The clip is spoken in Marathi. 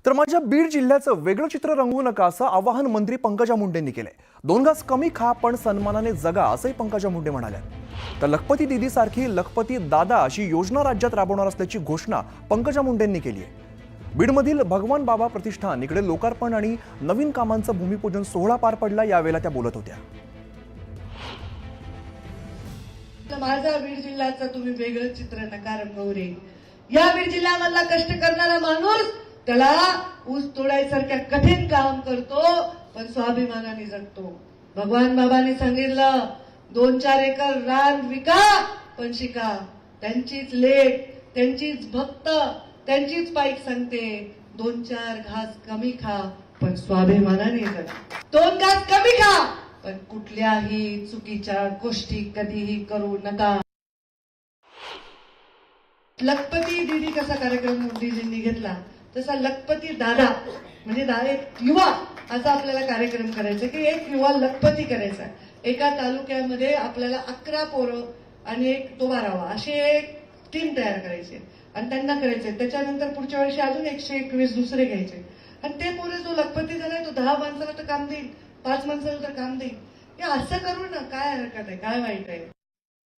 तर माझ्या बीड जिल्ह्याचं वेगळं चित्र रंगवू नका असं आवाहन मंत्री पंकजा मुंडेंनी केलंय। 2 घास कमी खा पण सन्मानाने जगा असंही पंकजा मुंडे म्हणाल्या। तर लखपती दीदी सारखी लखपती दादा अशी योजना राज्यात राबवणार असल्याची घोषणा पंकजा मुंडेंनी केली आहे। बीडमधील भगवान बाबा प्रतिष्ठान इकडे लोकार्पण आणि नवीन कामांचं भूमिपूजन सोहळा पार पडला, यावेळेला त्या बोलत होत्या। माझा बीड जिल्ह्याचं तुम्ही वेगळं चित्र नका रंगवू रे। या बीड जिल्ह्यामधला कष्ट करणारा माणूस त्याला ऊस तोडायसारख्या कठीण काम करतो पण स्वाभिमानाने जगतो। भगवान बाबांनी सांगितलं 2-4 एकर रान विका पण शिका। त्यांचीच लेक, त्यांचीच भक्त, त्यांचीच पाईक सांगते 2-4 घास कमी खा पण स्वाभिमानाने जगा। 2 घास कमी खा पण कुठल्याही चुकीच्या गोष्टी कधीही करू नका। लखपती दीदी कसा कार्यक्रम मोदीजींनी घेतला तसा लखपती दादा म्हणजे एक युवा असा आपल्याला कार्यक्रम करायचा की एक युवा लखपती करायचा। एका तालुक्यामध्ये आपल्याला 11 पोरं आणि एक तोबारावा अशी एक टीम तयार करायची आणि त्यांना करायचे। त्याच्यानंतर पुढच्या वर्षी अजून 121 दुसरे घ्यायचे आणि ते पोरं जो लखपती झालाय तो 10 माणसाला तर काम देईल, 5 माणसाला तर काम देईल। हे असं करू ना, काय हरकत आहे, काय वाईट आहे।